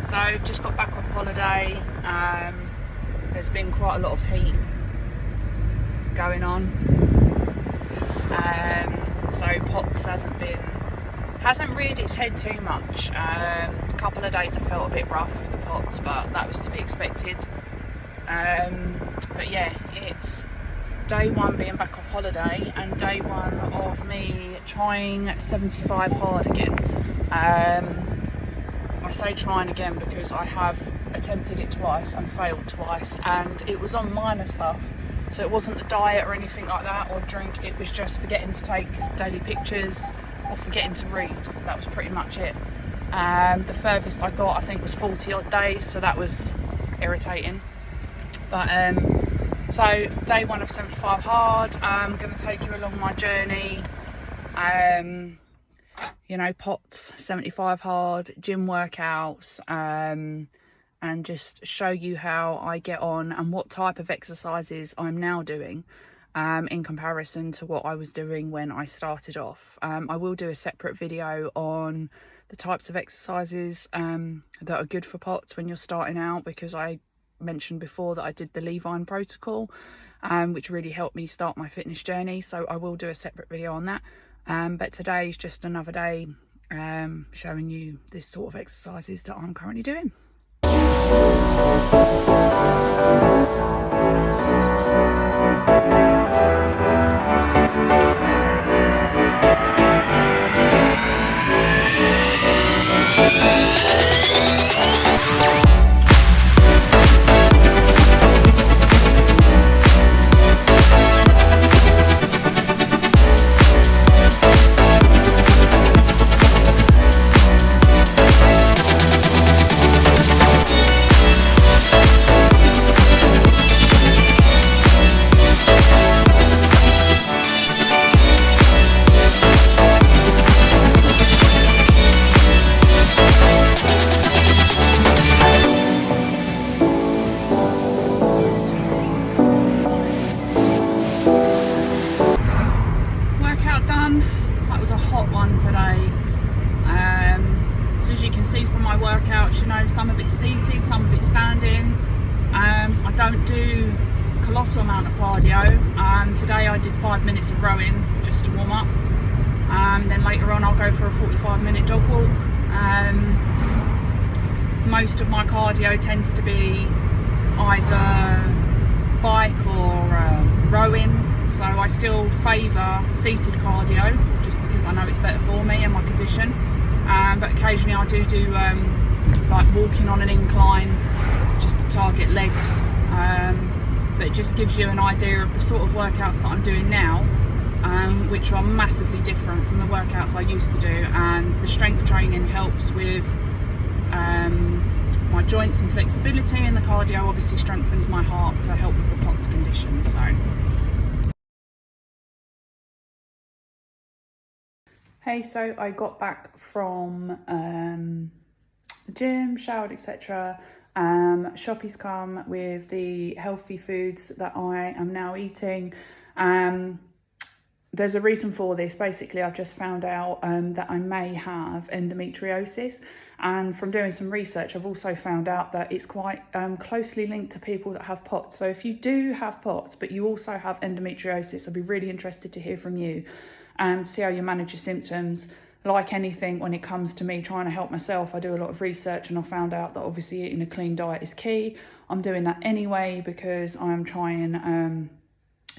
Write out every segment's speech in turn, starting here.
So I've just got back off holiday. There's been quite a lot of heat going on. So Potts hasn't reared its head too much. A couple of days I felt a bit rough with the Potts, but that was to be expected. But yeah, it's day one being back off holiday and day one of me trying 75 hard again. I say trying again because I have attempted it twice and failed twice, and it was on minor stuff. So it wasn't the diet or anything like that or drink, it was just forgetting to take daily pictures or forgetting to read. That was pretty much it. The furthest I got I think was 40 odd days, so that was irritating. But so day one of 75 hard, I'm going to take you along my journey. You know, Potts, 75 hard, gym workouts, and just show you how I get on and what type of exercises I'm now doing in comparison to what I was doing when I started off. I will do a separate video on the types of exercises that are good for Potts when you're starting out, because I mentioned before that I did the Levine protocol, which really helped me start my fitness journey. So I will do a separate video on that. But today is just another day showing you this sort of exercises that I'm currently doing. That was a hot one today. So as you can see from my workouts, you know, some of it's seated, some of it's standing. I don't do colossal amount of cardio. Today I did 5 minutes of rowing just to warm up. Then later on I'll go for a 45-minute dog walk. Most of my cardio tends to be either bike or rowing. So I still favour seated cardio just because I know it's better for me and my condition. But occasionally I do like walking on an incline just to target legs. But it just gives you an idea of the sort of workouts that I'm doing now, which are massively different from the workouts I used to do. And the strength training helps with my joints and flexibility, and the cardio obviously strengthens my heart to help with the Potts condition. Hey, so I got back from the gym, showered, etc. Shoppy's come with the healthy foods that I am now eating. There's a reason for this. Basically, I've just found out that I may have endometriosis. And from doing some research, I've also found out that it's quite closely linked to people that have POTS. So if you do have POTS, but you also have endometriosis, I'd be really interested to hear from you and see how you manage your symptoms. Like anything, when it comes to me trying to help myself, I do a lot of research, and I found out that obviously eating a clean diet is key. I'm doing that anyway because I'm trying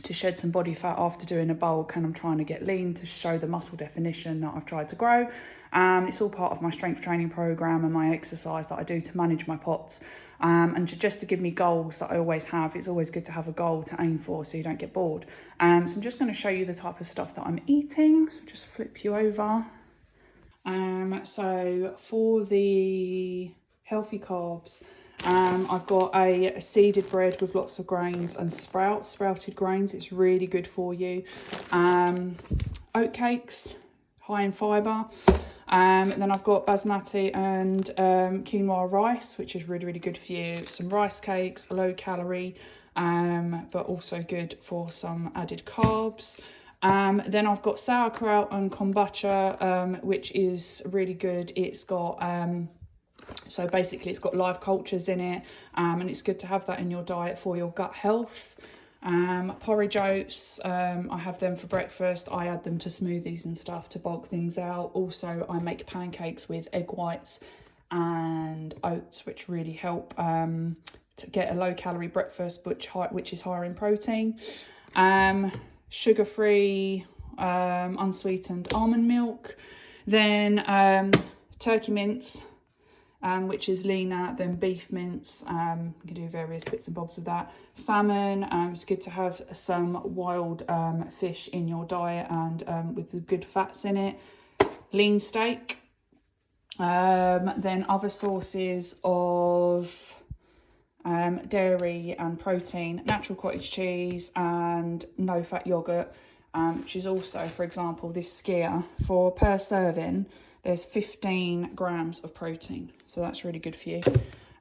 to shed some body fat after doing a bulk, and I'm trying to get lean to show the muscle definition that I've tried to grow. It's all part of my strength training program and my exercise that I do to manage my POTS. And just to give me goals that I always have. It's always good to have a goal to aim for so you don't get bored. So I'm just going to show you the type of stuff that I'm eating. So just flip you over. So for the healthy carbs, I've got a seeded bread with lots of grains and sprouted grains. It's really good for you. Oat cakes, high in fibre. Then I've got basmati and quinoa rice, which is really, really good for you. Some rice cakes, low calorie, but also good for some added carbs. Then I've got sauerkraut and kombucha, which is really good. It's got So basically it's got live cultures in it, and it's good to have that in your diet for your gut health. Porridge oats, I have them for breakfast. I add them to smoothies and stuff to bulk things out. Also, I make pancakes with egg whites and oats, which really help to get a low calorie breakfast, which is higher in protein. Sugar-free, unsweetened almond milk. Then turkey mince, which is leaner than beef mince. You can do various bits and bobs with that. Salmon, it's good to have some wild fish in your diet and with the good fats in it. Lean steak. Then other sources of dairy and protein, natural cottage cheese and no fat yogurt, which is also, for example, this skier, for per serving there's 15 grams of protein, so that's really good for you.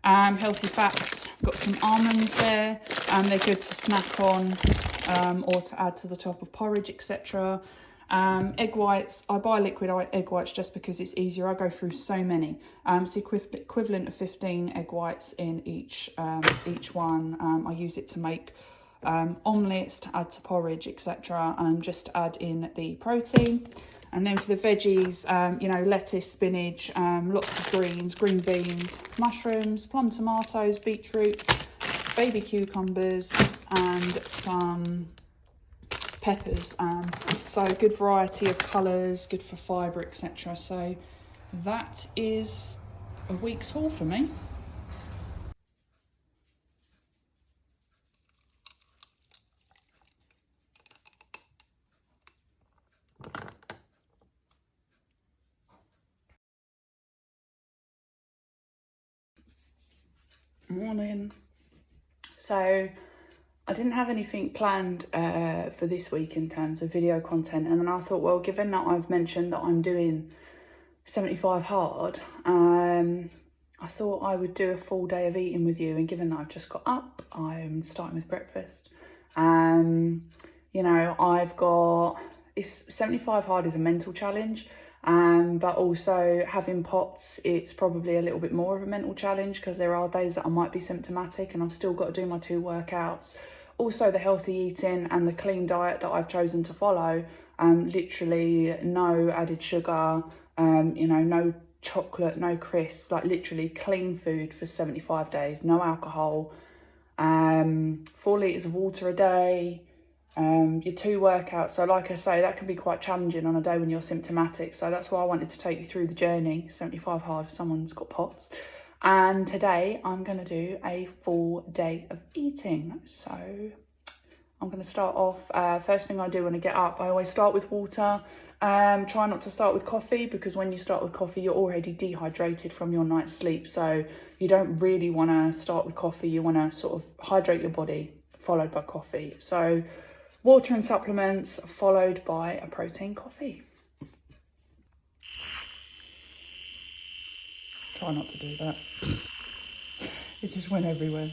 Healthy fats, got some almonds there, and they're good to snack on or to add to the top of porridge, etc. Egg whites, I buy liquid egg whites just because it's easier. I go through so many. It's equivalent of 15 egg whites in each one. I use it to make omelettes, to add to porridge, etc. Just to add in the protein. And then for the veggies, lettuce, spinach, lots of greens, green beans, mushrooms, plum tomatoes, beetroot, baby cucumbers, and some peppers. So a good variety of colours, good for fibre, etc. So that is a week's haul for me. Morning. So I didn't have anything planned for this week in terms of video content, and then I thought, well, given that I've mentioned that I'm doing 75 hard, I thought I would do a full day of eating with you, and given that I've just got up, I'm starting with breakfast. I've got, it's 75 hard is a mental challenge, but also having POTS, it's probably a little bit more of a mental challenge because there are days that I might be symptomatic and I've still got to do my 2 workouts. Also the healthy eating and the clean diet that I've chosen to follow, literally no added sugar, no chocolate, no crisps, like literally clean food for 75 days, no alcohol, 4 litres of water a day, your 2 workouts. So like I say, that can be quite challenging on a day when you're symptomatic. So that's why I wanted to take you through the journey, 75 hard if someone's got POTS. And today I'm going to do a full day of eating. So I'm going to start off, first thing I do when I get up, I always start with water. Try not to start with coffee, because when you start with coffee, you're already dehydrated from your night's sleep. So you don't really want to start with coffee. You want to sort of hydrate your body, followed by coffee. So water and supplements, followed by a protein coffee. Try not to do that. It just went everywhere.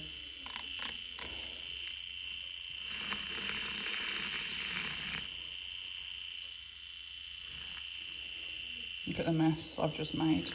Look at the mess I've just made.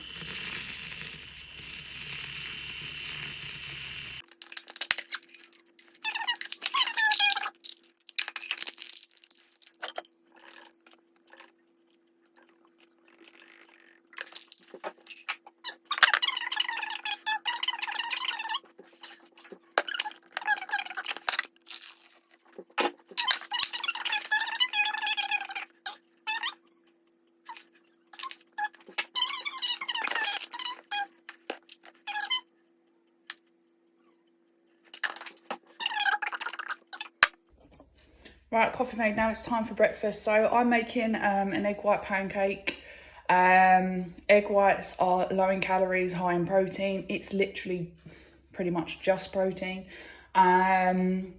Right, coffee made. Now it's time for breakfast. So I'm making an egg white pancake. Egg whites are low in calories, high in protein. It's literally pretty much just protein. And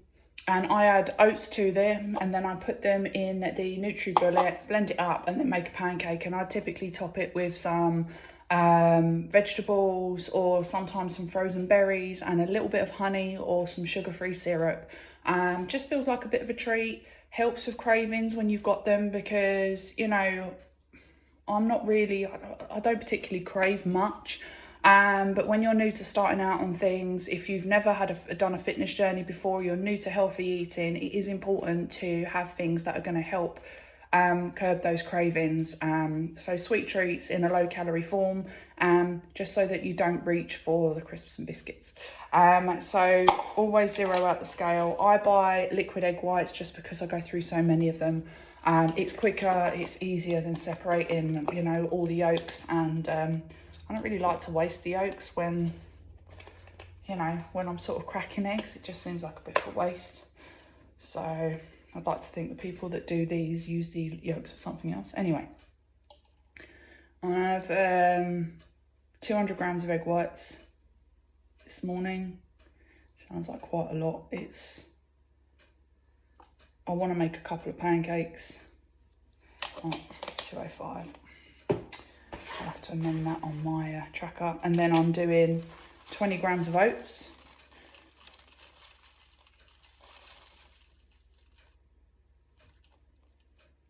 I add oats to them, and then I put them in the NutriBullet, blend it up, and then make a pancake. And I typically top it with some vegetables, or sometimes some frozen berries and a little bit of honey or some sugar-free syrup. Just feels like a bit of a treat. Helps with cravings when you've got them, because I'm not really, I don't particularly crave much. But when you're new to starting out on things, if you've never done a fitness journey before, you're new to healthy eating, it is important to have things that are going to help curb those cravings. So sweet treats in a low calorie form, just so that you don't reach for the crisps and biscuits. So always zero out the scale. I buy liquid egg whites just because I go through so many of them. It's quicker, it's easier than separating, you know, all the yolks, and I don't really like to waste the yolks when, you know, when I'm sort of cracking eggs. It just seems like a bit of a waste. So I'd like to think the people that do these use the yolks for something else. Anyway, I have 200 grams of egg whites this morning. Sounds like quite a lot. I want to make a couple of pancakes. Oh, 205. I'll have to amend that on my tracker. And then I'm doing 20 grams of oats.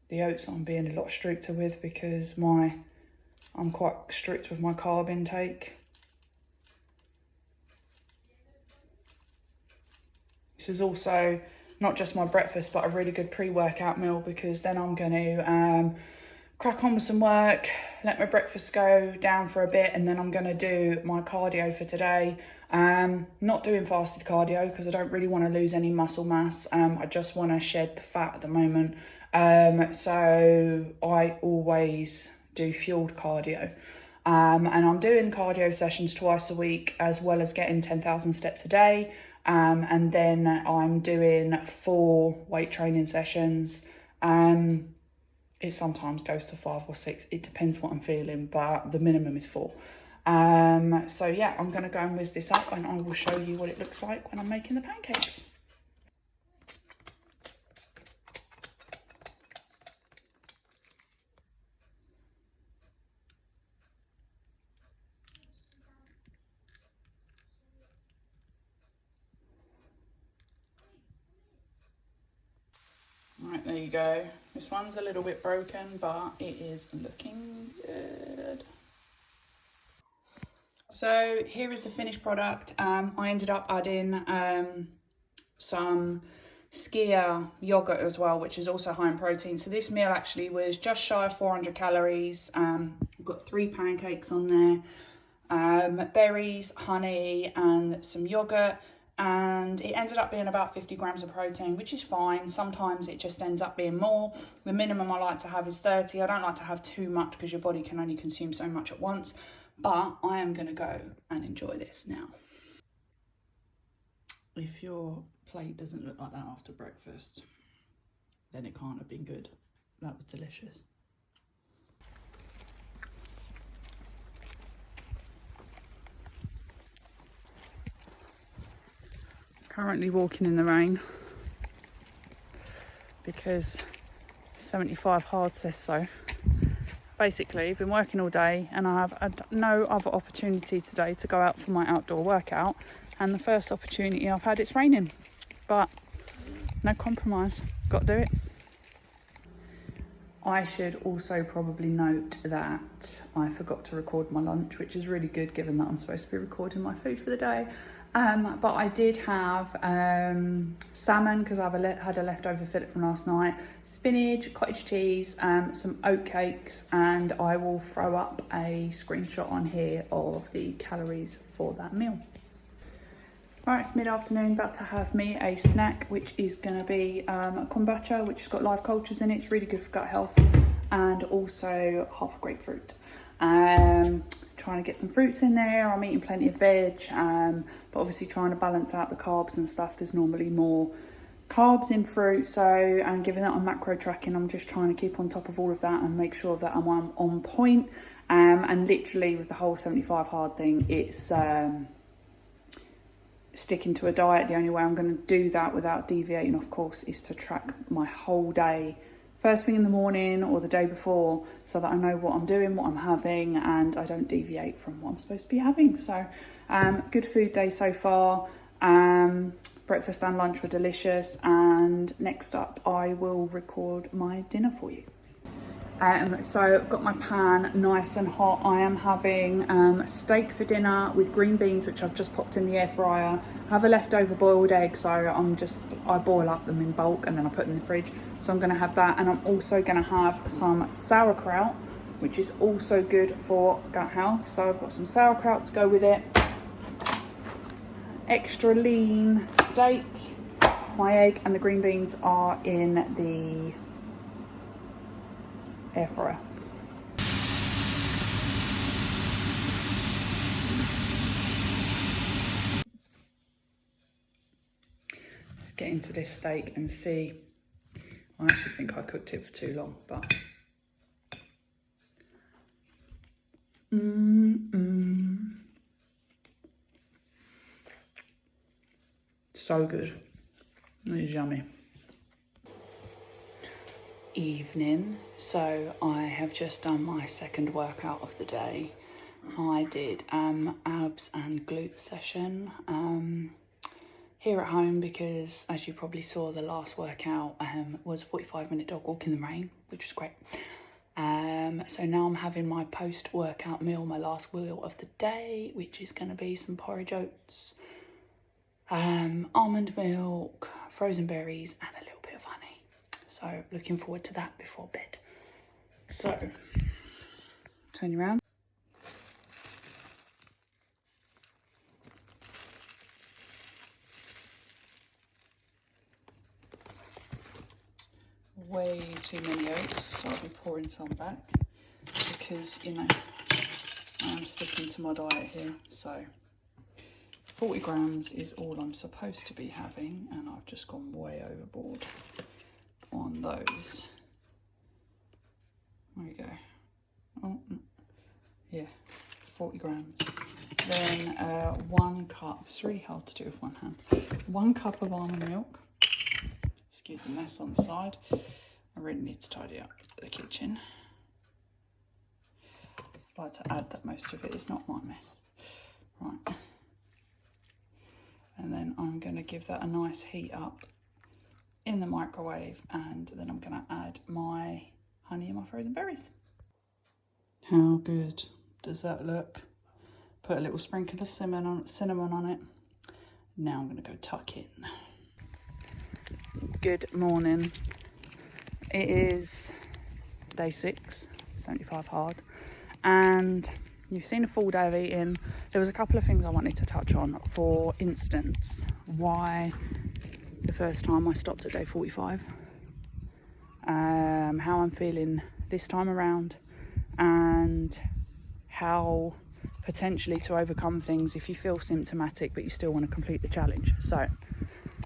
The oats I'm being a lot stricter with because I'm quite strict with my carb intake. This is also not just my breakfast, but a really good pre-workout meal, because then I'm going to crack on with some work, let my breakfast go down for a bit, and then I'm going to do my cardio for today. Not doing fasted cardio because I don't really want to lose any muscle mass. I just want to shed the fat at the moment. So I always do fueled cardio. And I'm doing cardio sessions twice a week, as well as getting 10,000 steps a day. And then I'm doing 4 weight training sessions. It sometimes goes to 5 or 6. It depends what I'm feeling, but the minimum is 4. So yeah, I'm going to go and whiz this up, and I will show you what it looks like when I'm making the pancakes. Right, there you go. This one's a little bit broken, but it is looking good. So here is the finished product. I ended up adding some skyr yogurt as well, which is also high in protein. So this meal actually was just shy of 400 calories. I've got 3 pancakes on there, berries, honey, and some yogurt. And it ended up being about 50 grams of protein, which is fine. Sometimes it just ends up being more. The minimum I like to have is 30. I don't like to have too much because your body can only consume so much at once. But I am going to go and enjoy this now. If your plate doesn't look like that after breakfast, then it can't have been good. That was delicious. Currently walking in the rain because 75 hard says so. Basically, I've been working all day and I have had no other opportunity today to go out for my outdoor workout, and the first opportunity I've had, it's raining, but no compromise, got to do it. I should also probably note that I forgot to record my lunch, which is really good given that I'm supposed to be recording my food for the day. But I did have salmon because I've had a leftover fillet from last night, spinach, cottage cheese, some oat cakes, and I will throw up a screenshot on here of the calories for that meal. Right, it's mid-afternoon, about to have me a snack, which is going to be a kombucha, which has got live cultures in it. It's really good for gut health, and also half a grapefruit. Trying to get some fruits in there. I'm eating plenty of veg, but obviously trying to balance out the carbs and stuff. There's normally more carbs in fruit, so and given that I'm macro tracking, I'm just trying to keep on top of all of that and make sure that I'm on point. And literally with the whole 75 hard thing, it's sticking to a diet. The only way I'm going to do that without deviating, of course, is to track my whole day first thing in the morning or the day before, so that I know what I'm doing, what I'm having, and I don't deviate from what I'm supposed to be having. So good food day so far. Breakfast and lunch were delicious, and next up I will record my dinner for you. So I've got my pan nice and hot. I am having steak for dinner with green beans, which I've just popped in the air fryer. I have a leftover boiled egg, so I boil up them in bulk and then I put them in the fridge. So I'm gonna have that, and I'm also gonna have some sauerkraut, which is also good for gut health. So I've got some sauerkraut to go with it. Extra lean steak. My egg and the green beans are in the air fryer. Let's get into this steak and see. I actually think I cooked it for too long, but so good. It's yummy. Evening, so I have just done my second workout of the day. I did abs and glute session here at home because, as you probably saw, the last workout was a 45-minute dog walk in the rain, which was great. So now I'm having my post-workout meal, my last meal of the day, which is going to be some porridge oats, almond milk, frozen berries, and a little bit of honey. So looking forward to that before bed. So turn you around. Way too many oats, so I'll be pouring some back because, you know, I'm sticking to my diet here. So 40 grams is all I'm supposed to be having, and I've just gone way overboard on those. There we go. Oh, yeah, 40 grams. Then 1 cup, it's really hard to do with one hand. 1 cup of almond milk. Excuse the mess on the side. I really need to tidy up the kitchen. I'd like to add that most of it is not my mess. Right. And then I'm going to give that a nice heat up in the microwave, and then I'm going to add my honey and my frozen berries. How good does that look? Put a little sprinkle of cinnamon on it. Now I'm going to go tuck in. Good morning. It is day 6, 75 hard, and you've seen a full day of eating. There was a couple of things I wanted to touch on. For instance, why the first time I stopped at day 45, how I'm feeling this time around, and how potentially to overcome things if you feel symptomatic but you still want to complete the challenge. So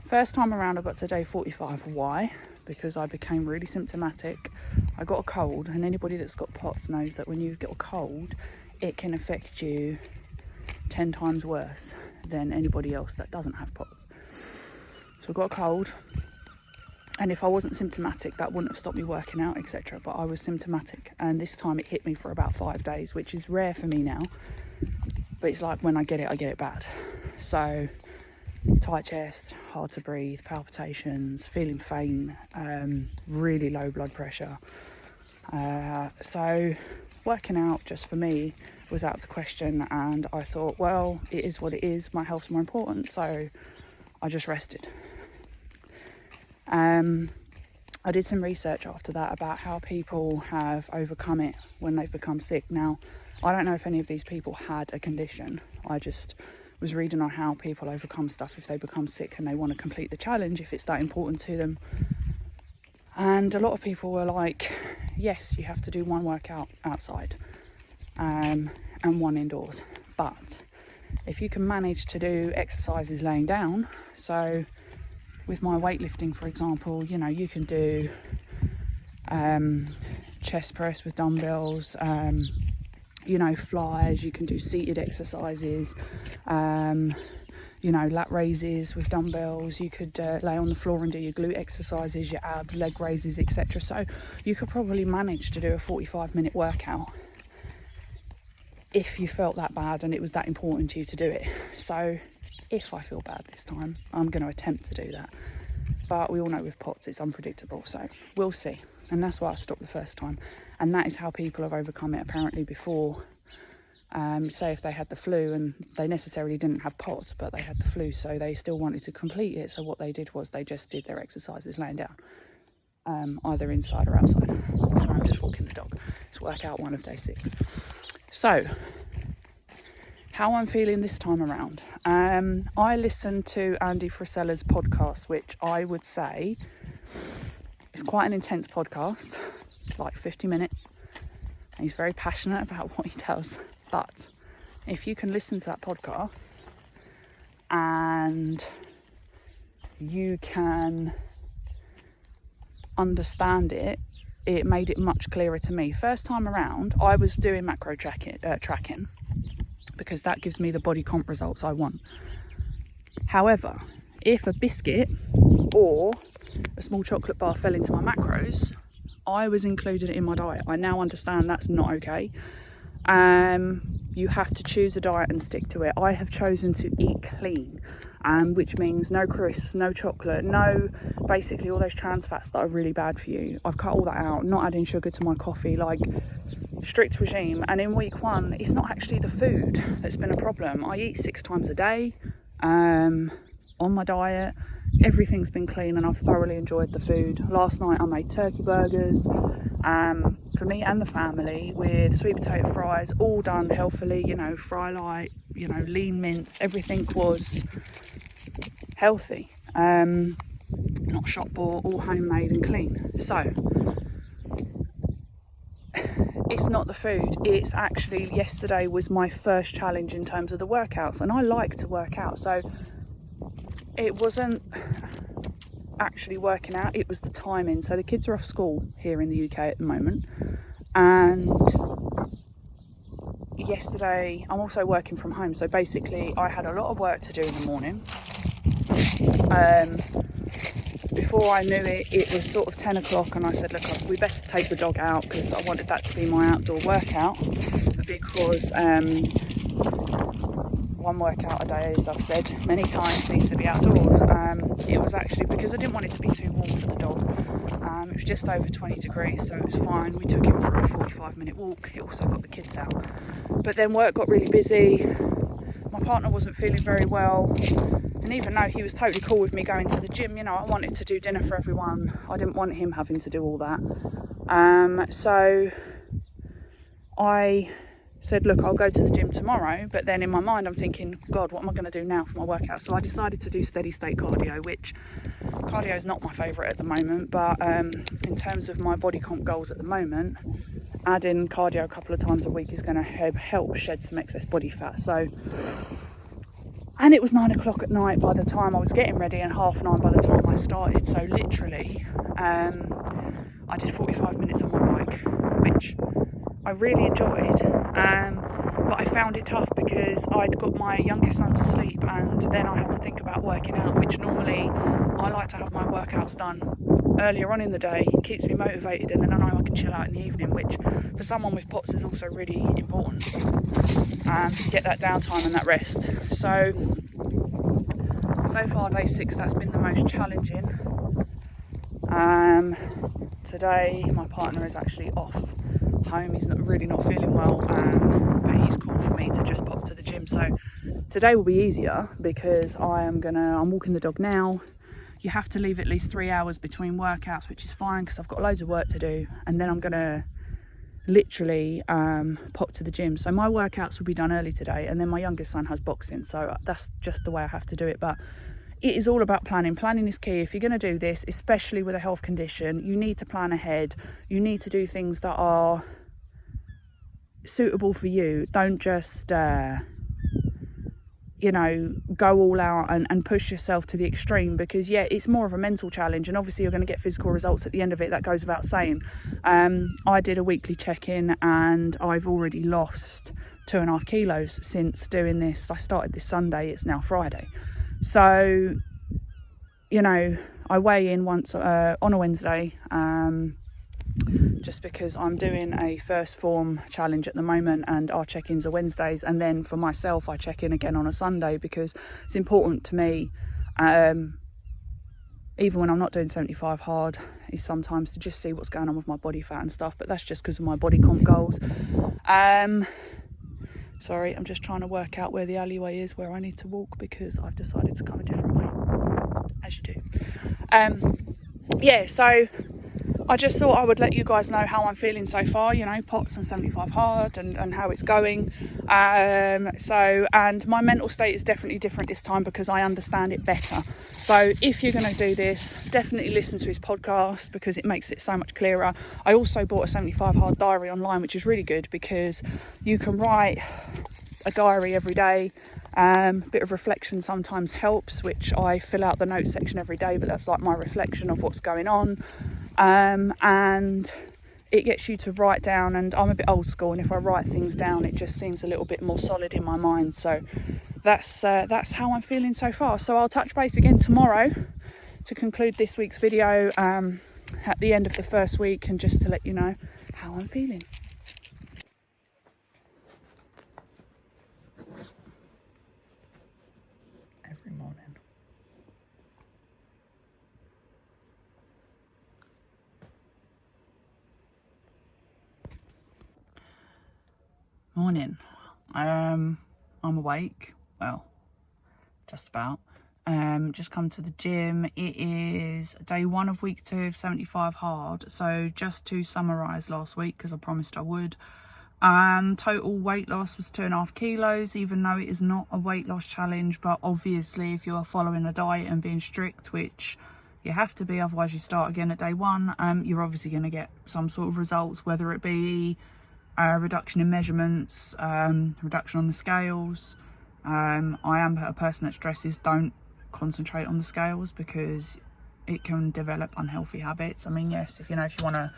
first time around I got to day 45. Why? Because I became really symptomatic. I got a cold, and anybody that's got POTS knows that when you get a cold, it can affect you 10 times worse than anybody else that doesn't have POTS. So I got a cold, and if I wasn't symptomatic, that wouldn't have stopped me working out, etc. But I was symptomatic, and this time it hit me for about 5 days, which is rare for me now. But it's like when I get it bad. So tight chest, hard to breathe, palpitations, feeling faint, really low blood pressure. So working out just for me was out of the question, and I thought, well, it is what it is. My health's more important, so I just rested. I did some research after that about how people have overcome it when they've become sick. Now, I don't know if any of these people had a condition. I just was reading on how people overcome stuff if they become sick and they want to complete the challenge, if it's that important to them. And a lot of people were like, yes, you have to do 1 workout outside and 1 indoors. But if you can manage to do exercises laying down, so with my weightlifting, for example, you know, you can do chest press with dumbbells, you know, flies, you can do seated exercises, you know, lat raises with dumbbells, you could lay on the floor and do your glute exercises, your abs, leg raises, etc. So you could probably manage to do a 45-minute workout if you felt that bad and it was that important to you to do it. So if I feel bad this time, I'm going to attempt to do that. But we all know with POTS it's unpredictable, so we'll see. And that's why I stopped the first time. And that is how people have overcome it apparently before. Say if they had the flu and they necessarily didn't have POTS, but they had the flu, so they still wanted to complete it. So what they did was they just did their exercises laying down, either inside or outside. So I'm just walking the dog. It's workout 1 of day 6. So how I'm feeling this time around. I listened to Andy Frisella's podcast, which I would say is quite an intense podcast. It's like 50 minutes. And he's very passionate about what he does. But if you can listen to that podcast and you can understand it, it made it much clearer to me. First time around, I was doing macro tracking because that gives me the body comp results I want. However, if a biscuit or a small chocolate bar fell into my macros, I was including it in my diet. I now understand that's not okay. You have to choose a diet and stick to it. I have chosen to eat clean, which means no crisps, no chocolate, no basically all those trans fats that are really bad for you. I've cut all that out, not adding sugar to my coffee, like strict regime. And in week 1, it's not actually the food that's been a problem. I eat 6 times a day on my diet. Everything's been clean and I've thoroughly enjoyed the food. Last night I made turkey burgers for me and the family with sweet potato fries, all done healthily, fry light, lean mince. Everything was healthy, not shop bought, all homemade and clean. So it's not the food, it's actually yesterday was my first challenge in terms of the workouts, and I like to work out, so it wasn't actually working out, it was the timing. So the kids are off school here in the UK at the moment, and yesterday I'm also working from home, so basically I had a lot of work to do in the morning. Before I knew it, it was sort of 10 o'clock and I said, look, we best take the dog out because I wanted that to be my outdoor workout, because one workout a day, as I've said many times, needs to be outdoors. It was actually because I didn't want it to be too warm for the dog. It was just over 20 degrees, so it was fine. We took him for a 45-minute walk. It also got the kids out. But then work got really busy. My partner wasn't feeling very well. And even though he was totally cool with me going to the gym, I wanted to do dinner for everyone. I didn't want him having to do all that. So I said, look, I'll go to the gym tomorrow. But then in my mind, I'm thinking, God, what am I going to do now for my workout? So I decided to do steady state cardio, which cardio is not my favourite at the moment. But in terms of my body comp goals at the moment, adding cardio a couple of times a week is going to help shed some excess body fat. So, and it was 9 o'clock at night by the time I was getting ready and 9:30 by the time I started. So literally, I did 45 minutes on my bike, which I really enjoyed, but I found it tough because I'd got my youngest son to sleep and then I had to think about working out, which normally I like to have my workouts done earlier on in the day. It keeps me motivated and then I know I can chill out in the evening, which for someone with POTS is also really important, to get that downtime and that rest. So far day 6, that's been the most challenging. Today my partner is actually off home, he's really not feeling well, but he's called for me to just pop to the gym. So today will be easier because I'm walking the dog now. You have to leave at least 3 hours between workouts, which is fine because I've got loads of work to do, and then I'm gonna literally pop to the gym. So my workouts will be done early today, and then my youngest son has boxing, so that's just the way I have to do it. But it is all about planning. Planning is key. If you're going to do this, especially with a health condition, you need to plan ahead. You need to do things that are suitable for you. Don't just go all out and push yourself to the extreme, because it's more of a mental challenge, and obviously you're going to get physical results at the end of it. That goes without saying. I did a weekly check-in and I've already lost 2.5 kilos since doing this. I started this Sunday, it's now Friday. So I weigh in once on a Wednesday, just because I'm doing a first form challenge at the moment and our check-ins are Wednesdays, and then for myself I check in again on a Sunday because it's important to me, even when I'm not doing 75 hard, is sometimes to just see what's going on with my body fat and stuff, but that's just because of my body comp goals. Sorry, I'm just trying to work out where the alleyway is where I need to walk, because I've decided to come a different way, as you do. Yeah, so I just thought I would let you guys know how I'm feeling so far, you know, POTS and 75 hard, and how it's going. And my mental state is definitely different this time because I understand it better. So if you're going to do this, definitely listen to his podcast because it makes it so much clearer. I also bought a 75 hard diary online, which is really good because you can write a diary every day. A bit of reflection sometimes helps, which I fill out the notes section every day, but that's like my reflection of what's going on. And it gets you to write down, and I'm a bit old school, and if I write things down it just seems a little bit more solid in my mind. So that's how I'm feeling so far. So I'll touch base again tomorrow to conclude this week's video at the end of the first week, and just to let you know how I'm feeling. Every morning. Morning. I'm awake. Well, just about. Just come to the gym. It is day 1 of week 2 of 75 hard. So just to summarise last week, because I promised I would. Total weight loss was 2.5 kilos, even though it is not a weight loss challenge. But obviously, if you are following a diet and being strict, which you have to be, otherwise you start again at day 1, you're obviously going to get some sort of results, whether it be reduction in measurements, reduction on the scales. I am a person that stresses don't concentrate on the scales because it can develop unhealthy habits. I mean, yes, if you want to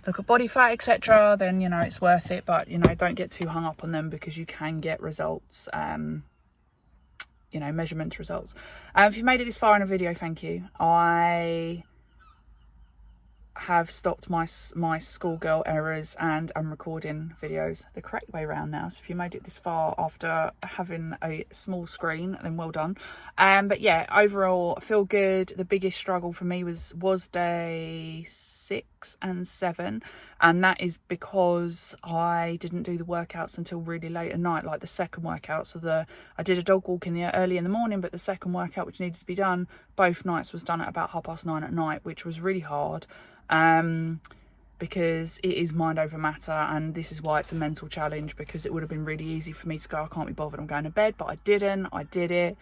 look at body fat, etc., then it's worth it, but don't get too hung up on them because you can get results, measurements results. If you've made it this far in a video, thank you. I have stopped my schoolgirl errors and I'm recording videos the correct way around now. So if you made it this far after having a small screen, then well done. But yeah, overall I feel good. The biggest struggle for me was day 6 and 7, and that is because I didn't do the workouts until really late at night, like the second workout. So I did a dog walk early in the morning, but the second workout, which needed to be done both nights, was done at about 9:30 at night, which was really hard. Because it is mind over matter, and this is why it's a mental challenge, because it would have been really easy for me to go, I can't be bothered, I'm going to bed, but I didn't. I did it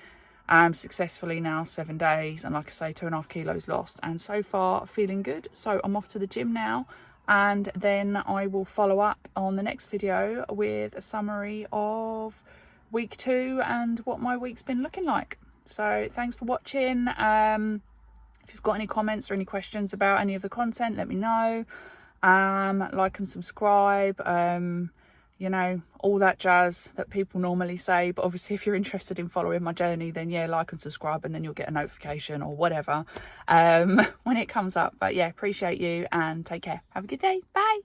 successfully now, 7 days, and like I say, 2.5 kilos lost, and so far feeling good. So I'm off to the gym now, and then I will follow up on the next video with a summary of week 2 and what my week's been looking like. So thanks for watching. If you've got any comments or any questions about any of the content, let me know. Like and subscribe, all that jazz that people normally say. But obviously, if you're interested in following my journey, then yeah, like and subscribe, and then you'll get a notification or whatever when it comes up. But yeah, appreciate you and take care. Have a good day. Bye.